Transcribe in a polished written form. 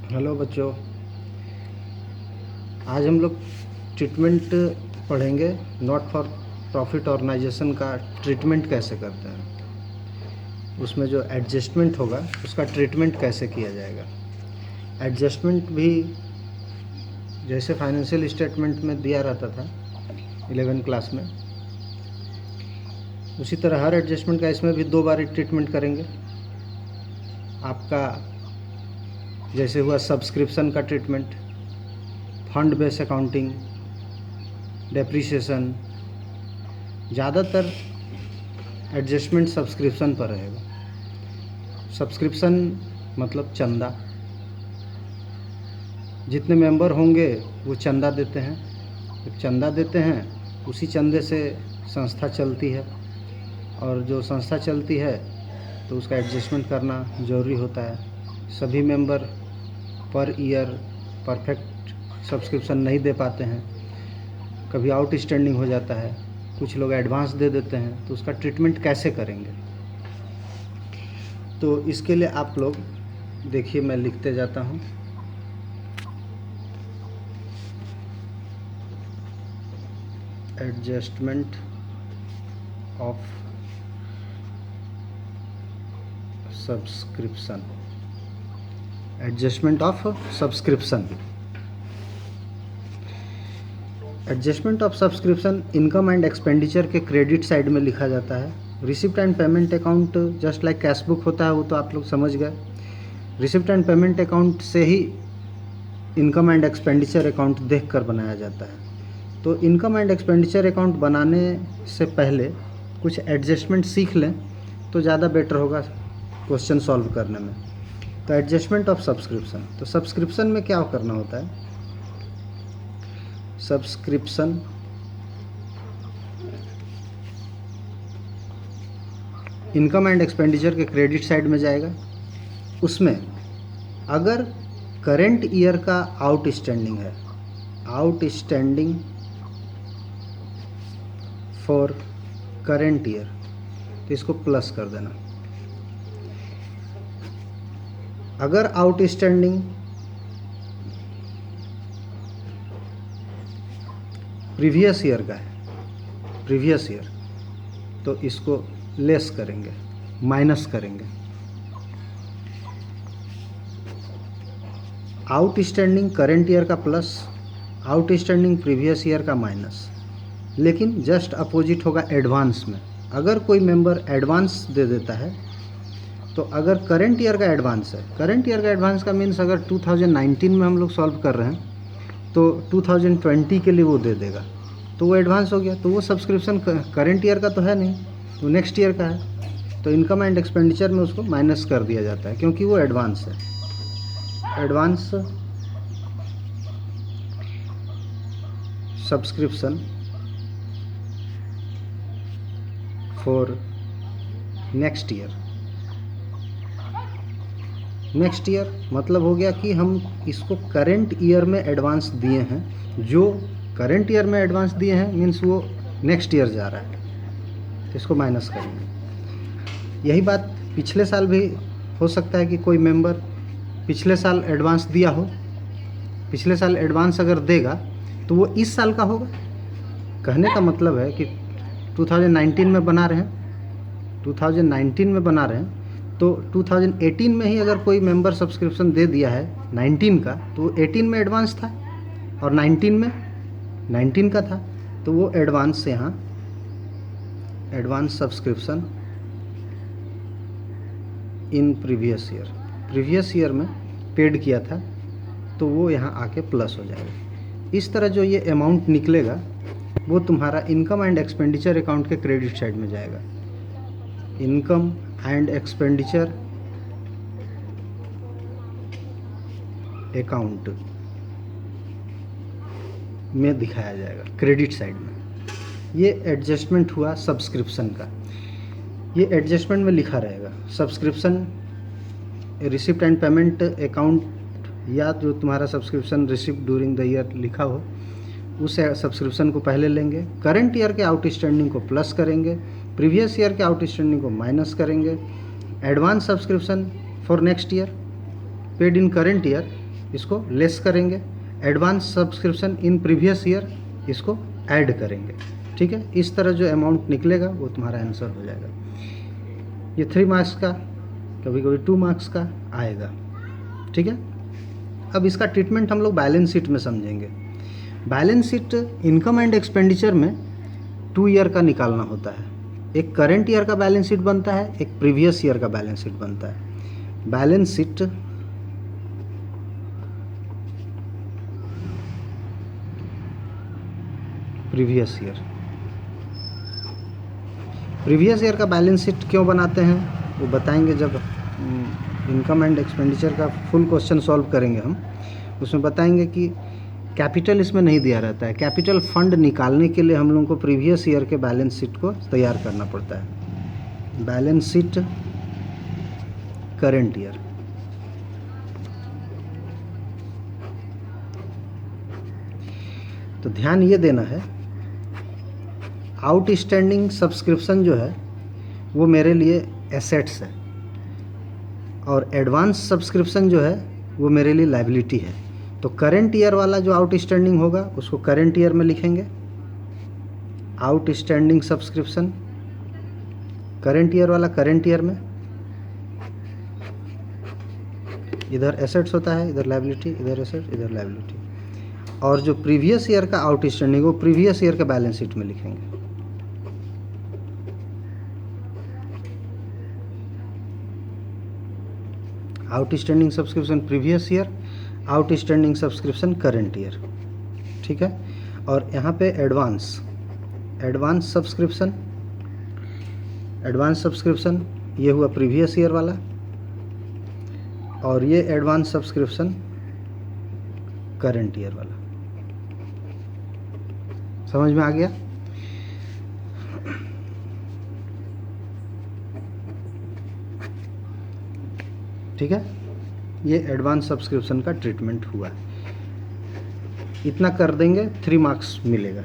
Hello बच्चों, आज हम लोग ट्रीटमेंट पढ़ेंगे। नॉट फॉर प्रॉफिट ऑर्गेनाइजेशन का ट्रीटमेंट कैसे करते हैं, उसमें जो एडजस्टमेंट होगा उसका ट्रीटमेंट कैसे किया जाएगा। एडजस्टमेंट भी जैसे फाइनेंशियल स्टेटमेंट में दिया रहता था 11 क्लास में, उसी तरह हर एडजस्टमेंट का इसमें भी 2 बार ट्रीटमेंट करेंगे। आपका जैसे हुआ सब्सक्रिप्शन का treatment, fund base accounting, depreciation, ज़्यादातर एडजस्टमेंट सब्सक्रिप्शन पर रहेगा। सब्सक्रिप्शन मतलब चंदा, जितने मेंबर होंगे वो चंदा देते हैं। जब चंदा देते हैं उसी चंदे से संस्था चलती है, और जो संस्था चलती है तो उसका एडजस्टमेंट करना ज़रूरी होता है। सभी member per year perfect subscription नहीं दे पाते हैं, कभी आउटस्टैंडिंग हो जाता है, कुछ लोग एडवांस दे देते हैं, तो उसका ट्रीटमेंट कैसे करेंगे। तो इसके लिए आप लोग देखिए, मैं लिखते जाता हूँ। Adjustment of subscription, adjustment of subscription. Adjustment of subscription income and expenditure के क्रेडिट साइड में लिखा जाता है। Receipt and payment account just like cash book होता है, वो तो आप लोग समझ गए। रिसिप्ट एंड पेमेंट अकाउंट से ही इनकम एंड एक्सपेंडिचर अकाउंट देखकर बनाया जाता है। तो इनकम एंड एक्सपेंडिचर अकाउंट बनाने से पहले कुछ एडजस्टमेंट सीख लें तो ज़्यादा बेटर होगा क्वेश्चन सॉल्व करने में। तो एडजस्टमेंट ऑफ सब्सक्रिप्शन, तो सब्सक्रिप्शन में क्या करना होता है। सब्सक्रिप्शन इनकम एंड एक्सपेंडिचर के क्रेडिट साइड में जाएगा। उसमें अगर करेंट ईयर का आउटस्टैंडिंग है, आउटस्टैंडिंग फॉर करेंट ईयर, तो इसको प्लस कर देना। अगर आउटस्टैंडिंग प्रीवियस ईयर का है, प्रीवियस ईयर, तो इसको लेस करेंगे, माइनस करेंगे। आउटस्टैंडिंग करेंट ईयर का प्लस, आउटस्टैंडिंग प्रीवियस ईयर का माइनस। लेकिन जस्ट अपोजिट होगा एडवांस में। अगर कोई मेंबर एडवांस दे देता है, तो अगर करंट ईयर का एडवांस है, करंट ईयर का एडवांस का मीन्स अगर 2019 में हम लोग सॉल्व कर रहे हैं तो 2020 के लिए वो दे देगा, तो वो एडवांस हो गया। तो वो सब्सक्रिप्शन करंट ईयर का तो है नहीं, वो नेक्स्ट ईयर का है। तो इनकम एंड एक्सपेंडिचर में उसको माइनस कर दिया जाता है, क्योंकि वो एडवांस है। Advance subscription for next year. Next year मतलब हो गया कि हम इसको करंट ईयर में एडवांस दिए हैं। जो करंट ईयर में एडवांस दिए हैं मीन्स वो नेक्स्ट ईयर जा रहा है, तो इसको माइनस करेंगे। यही बात पिछले साल भी हो सकता है कि कोई मेंबर पिछले साल एडवांस दिया हो, पिछले साल एडवांस अगर देगा तो वो इस साल का होगा। कहने का मतलब है कि 2019 में बना रहे हैं, 2019 में बना रहे हैं, तो 2018 में ही अगर कोई मेंबर सब्सक्रिप्शन दे दिया है 19 का, तो 18 में एडवांस था और 19 में 19 का था, तो वो एडवांस से यहाँ advance subscription in previous year, previous year में पेड किया था, तो वो यहाँ आके प्लस हो जाएगा। इस तरह जो ये अमाउंट निकलेगा वो तुम्हारा इनकम एंड एक्सपेंडिचर अकाउंट के क्रेडिट साइड में जाएगा। इनकम एंड एक्सपेंडिचर अकाउंट में दिखाया जाएगा, क्रेडिट साइड में। ये एडजस्टमेंट हुआ सब्सक्रिप्शन का, ये एडजस्टमेंट में लिखा रहेगा। Subscription receipt and payment account, या जो तुम्हारा subscription receipt during the year लिखा हो, उस सब्सक्रिप्शन को पहले लेंगे, करंट ईयर के आउटस्टैंडिंग को प्लस करेंगे, प्रीवियस ईयर के आउटस्टैंडिंग को माइनस करेंगे। Advance subscription for next year paid in current year, इसको लेस करेंगे, advance subscription in previous year इसको ऐड करेंगे। ठीक है, इस तरह जो अमाउंट निकलेगा वो तुम्हारा आंसर हो जाएगा। ये 3 मार्क्स का, कभी कभी 2 मार्क्स का आएगा। ठीक है, अब इसका ट्रीटमेंट हम लोग बैलेंस शीट में समझेंगे। Balance sheet income and expenditure में 2 ईयर का निकालना होता है। एक करेंट ईयर का बैलेंस शीट बनता है, एक प्रीवियस ईयर का बैलेंस शीट बनता है। बैलेंस शीट प्रीवियस ईयर का बैलेंस शीट क्यों बनाते हैं वो बताएंगे जब इनकम एंड एक्सपेंडिचर का फुल क्वेश्चन सॉल्व करेंगे हम। उसमें बताएंगे कि कैपिटल इसमें नहीं दिया रहता है। कैपिटल फंड निकालने के लिए हम लोगों को प्रीवियस ईयर के बैलेंस शीट को तैयार करना पड़ता है। बैलेंस शीट करेंट ईयर, तो ध्यान ये देना है, आउटस्टैंडिंग सब्सक्रिप्शन जो है वो मेरे लिए एसेट्स है और एडवांस सब्सक्रिप्शन जो है वो मेरे लिए लायबिलिटी है। तो करेंट ईयर वाला जो आउटस्टैंडिंग होगा उसको करेंट ईयर में लिखेंगे, आउटस्टैंडिंग सब्सक्रिप्शन करेंट ईयर वाला करेंट ईयर में, इधर एसेट्स होता है, इधर लायबिलिटी, इधर एसेट, इधर लायबिलिटी। और जो प्रीवियस ईयर का आउटस्टैंडिंग वो प्रीवियस ईयर का बैलेंस शीट में लिखेंगे। Outstanding subscription previous year, outstanding subscription current year. ठीक है, और यहाँ पे एडवांस सब्सक्रिप्शन ये हुआ प्रीवियस ईयर वाला, और ये एडवांस सब्सक्रिप्शन करंट ईयर वाला। समझ में आ गया? ठीक है, ये एडवांस सब्सक्रिप्शन का ट्रीटमेंट हुआ। इतना कर देंगे 3 मार्क्स मिलेगा।